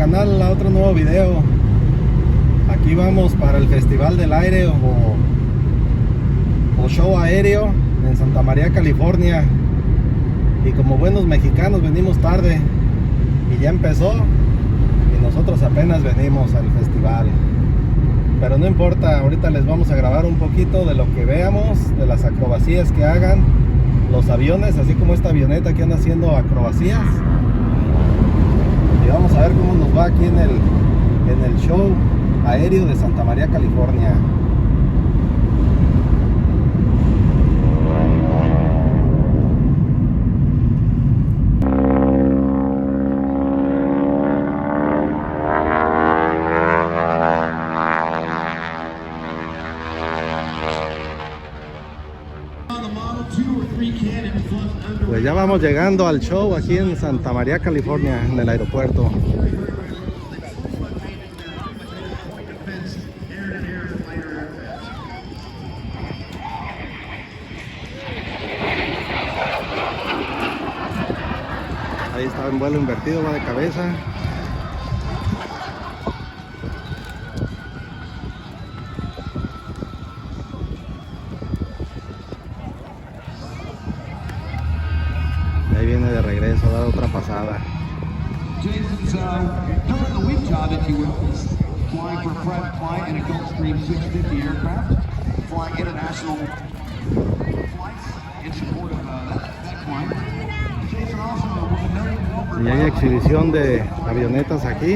canal a otro nuevo video. Aquí vamos para el Festival del Aereo o Show Aéreo en Santa María, California. Y como buenos mexicanos venimos tarde y ya empezó y nosotros apenas venimos al festival. Pero no importa, ahorita les vamos a grabar un poquito de lo que veamos, de las acrobacias que hagan los aviones, así como esta avioneta que anda haciendo acrobacias. Y vamos a ver cómo nos va aquí en el show aéreo de Santa María, California. Pues ya vamos llegando al show aquí en Santa María, California, en el aeropuerto. Ahí está en vuelo invertido, va de cabeza. Ahí viene de regreso a dar otra pasada. Jason's doing the week job, if you will. He's flying for a private client in a Gulfstream 650 aircraft, flying international flights in support of that client. Jason also was a noted. Y hay exhibición de avionetas aquí.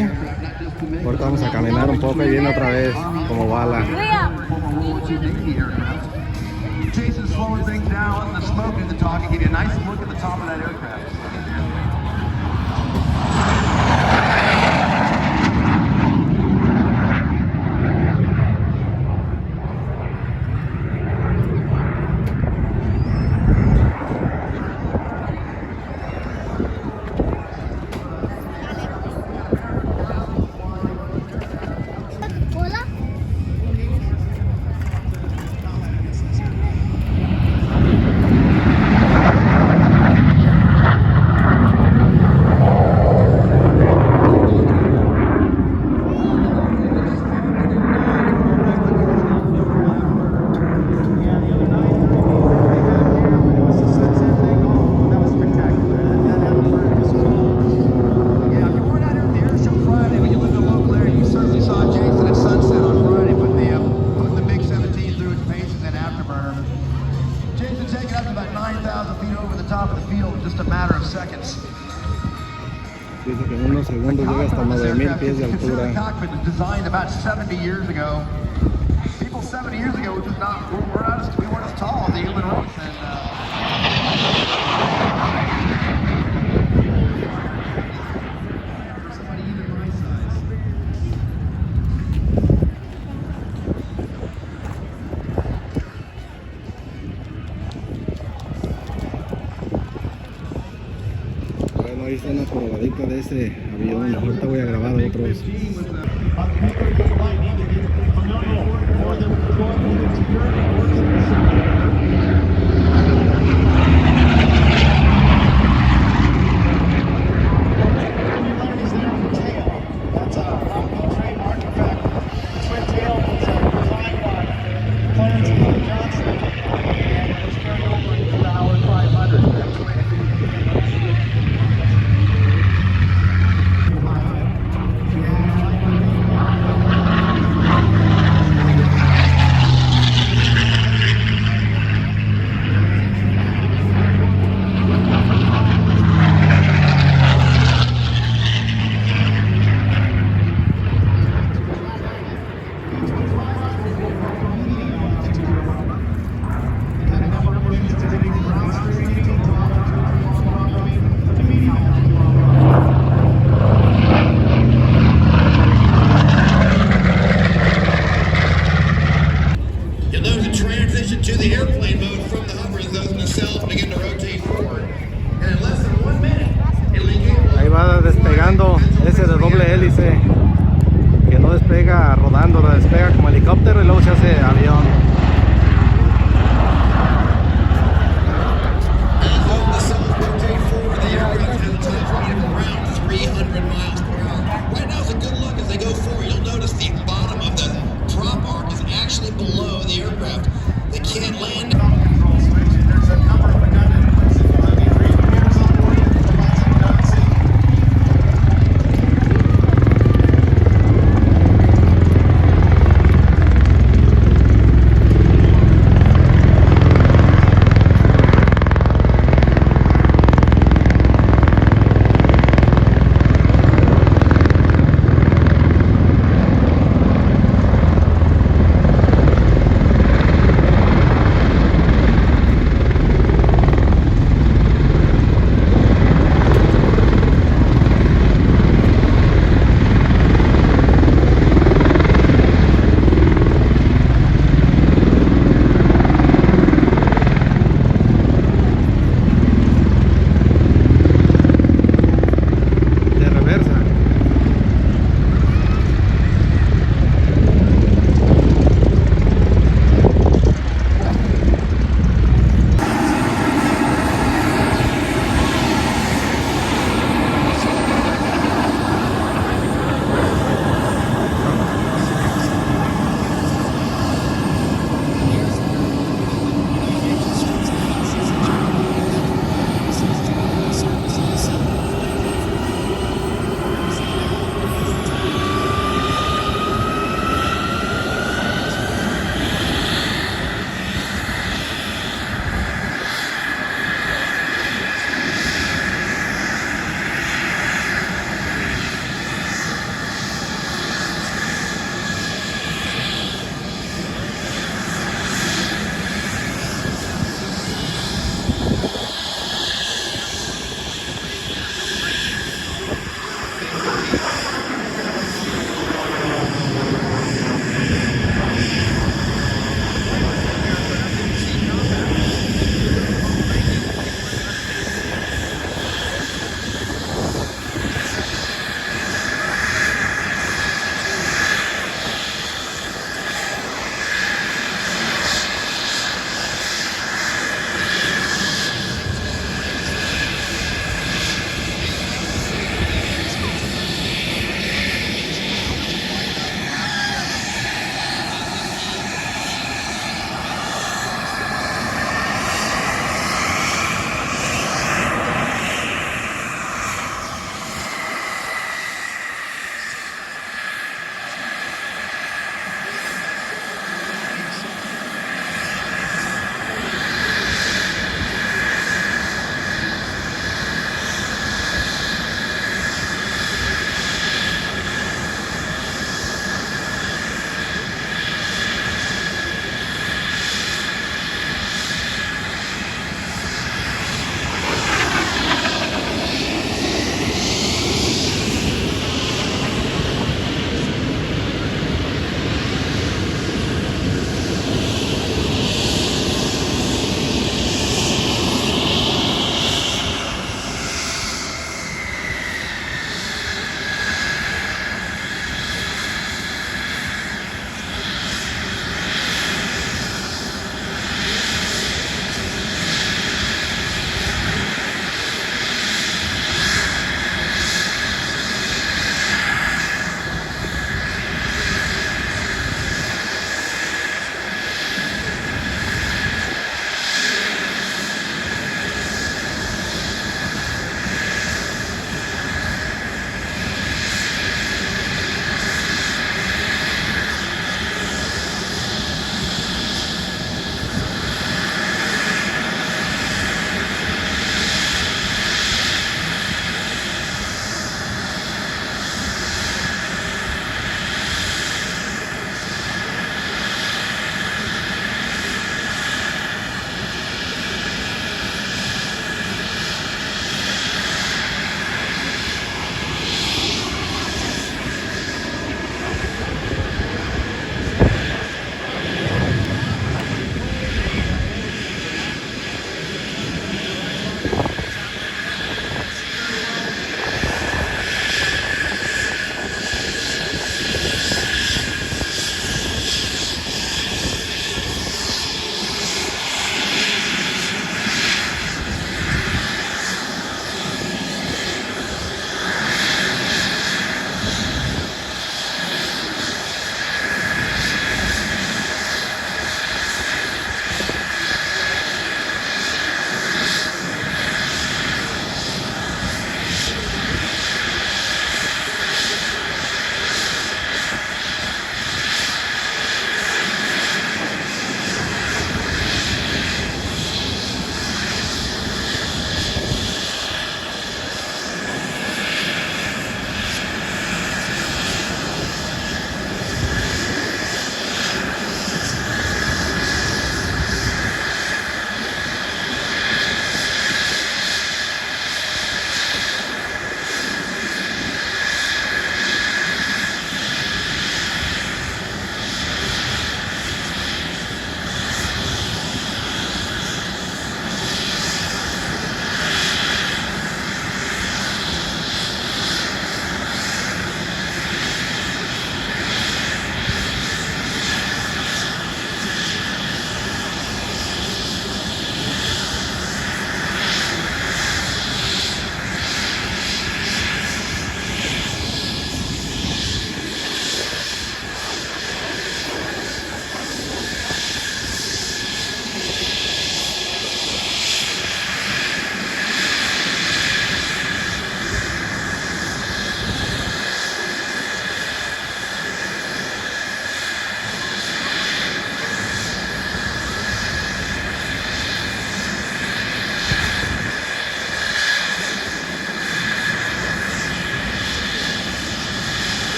Ahorita vamos a caminar un poco y viene otra vez como bala. Jason's slowing things down, the smoke and the talk, and give you a nice look at the top of that aircraft. Dice que en unos segundos llega hasta 9,000 pies de altura. Designed about 70 years ago. People 70 years ago we weren't as tall as the human race. Somebody even my size. Bueno, ahí está una probadita de ese avión. Ahorita voy a grabar otros.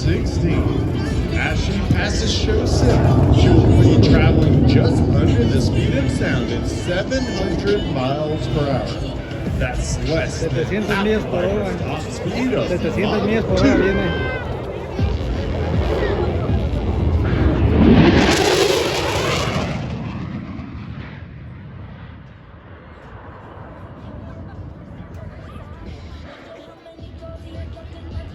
F16. As she passes show 7, she will be traveling just under the speed of sound at 700 miles per hour. That's less than 700 millas por hora. top speed of 700 millas por hora viene.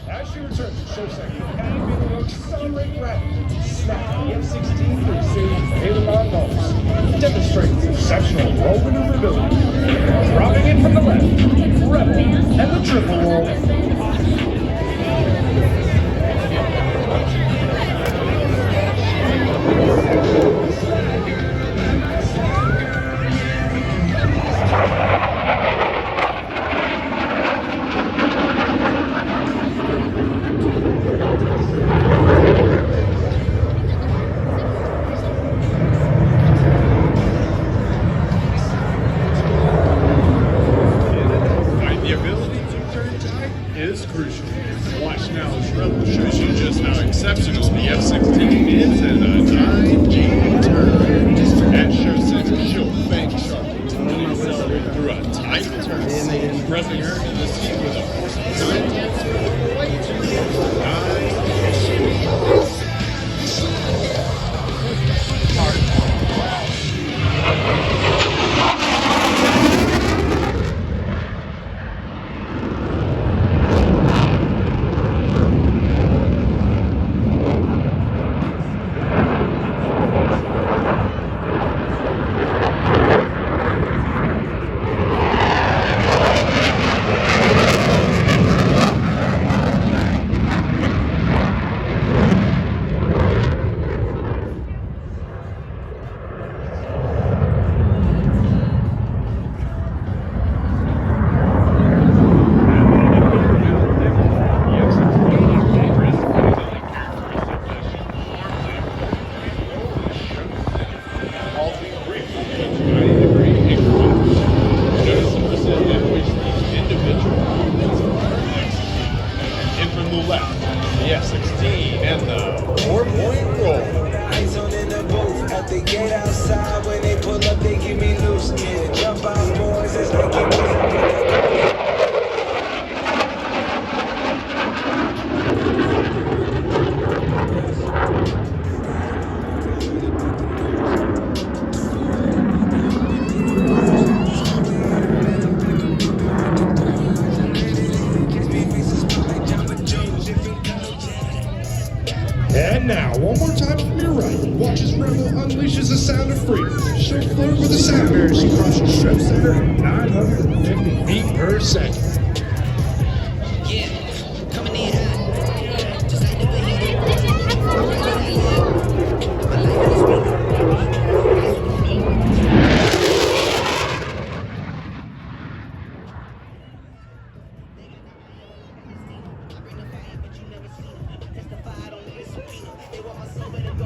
As she returns to show second, Academy will accelerate rapidly, snap the F-16 for a series of aileron nulls, demonstrates exceptional roll maneuverability, dropping it from the left, rebel, and the triple roll. Is crucial. Watch now as Rebel shows you just how exceptional the F-16 is in a 9G turn. At show 6, she'll bank sharply to really accelerate through a tight turn, pressing her into the seat with a force of 9. Left, the F16 and the 4-point roll. Eyes on in the booth at the gate outside. When they pull up, they give me loose. Yeah, jump out, boys. It's like And now, one more time from your right, watch as Rebel unleashes the sound of freedom. She'll float with a sound barrier as she crosses show center at 950 feet per second.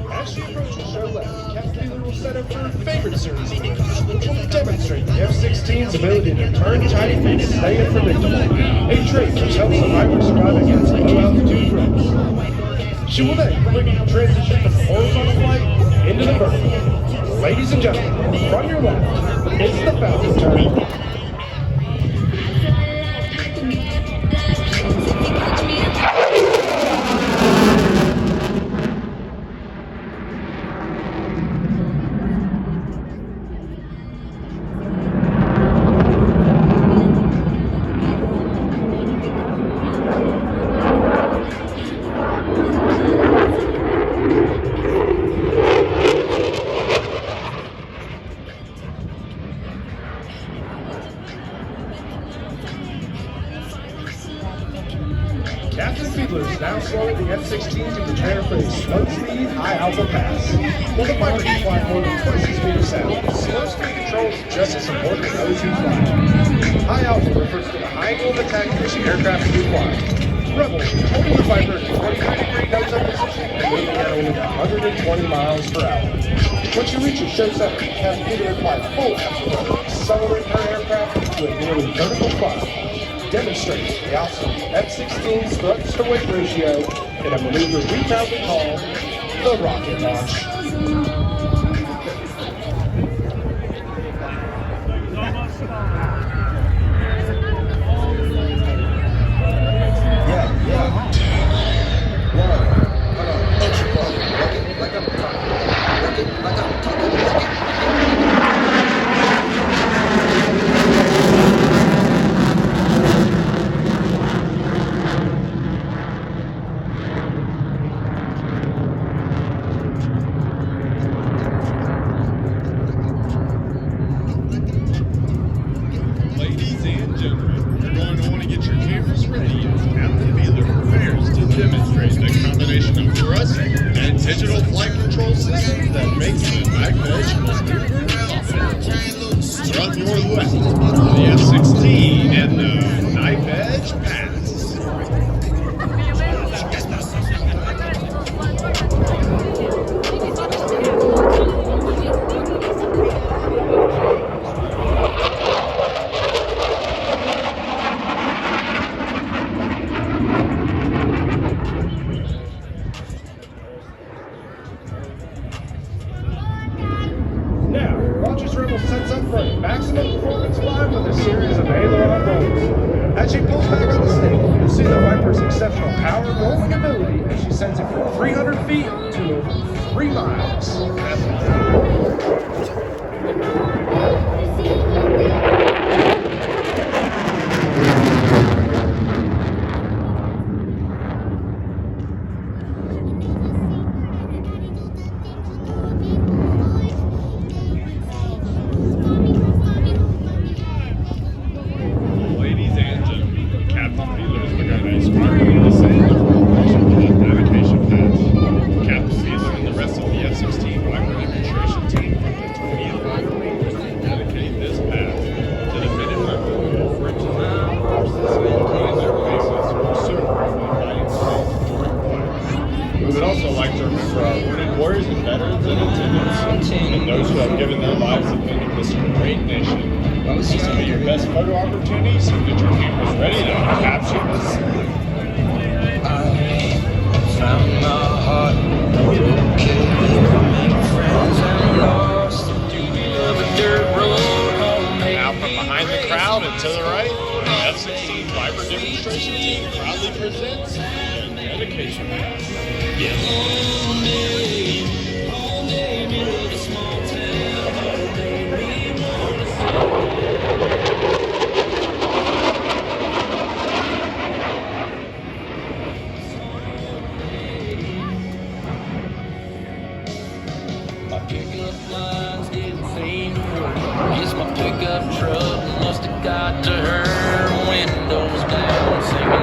As she approaches show left, Captain Wheeler will set up for her favorite series of moves, which will demonstrate the F-16's ability to turn tight and stay unpredictable, a trait which helps survivors survive against low-altitude threats. She will then quickly transition from horizontal flight into the vertical. Ladies and gentlemen, from your left, it's the Falcon turn. Captain Fiedler is now slowing the F-16 to prepare for a slow-speed, high-alpha pass. While the fighter can fly more than twice the speed of sound, slow-speed control is just as important as those who fly. High-alpha refers to the high angle of attack which the aircraft will fly. Rebel, holding the Viper in a 23-degree nose-up position and moving at only 120 miles per hour. Once you reach your show center, Captain Fiedler will apply full afterburner, accelerate her aircraft to a nearly vertical flight. demonstrates the awesome F16 thrust to weight ratio in a maneuver we proudly call the rocket launch. Digital flight control system that makes the knife edge maneuver confident. Run your left for the F16 and the knife edge pass. Sets up for a maximum performance flight with a series of aileron rolls. As she pulls back on the stick, you'll see the Viper's exceptional power and rolling ability as she sends it from 300 feet to over 3 miles. Warriors and veterans in attendance, and those who have given their lives defending this great nation. Some of your best photo opportunities, so get your cameras ready to capture this. I found my heart, make friends and lost the dirt road home. Now from behind the crowd and to the right, the F16 Viper demonstration team proudly presents the dedication pass. My pickup line's getting faint. It's my pickup truck, must have got to her. Windows down, singing.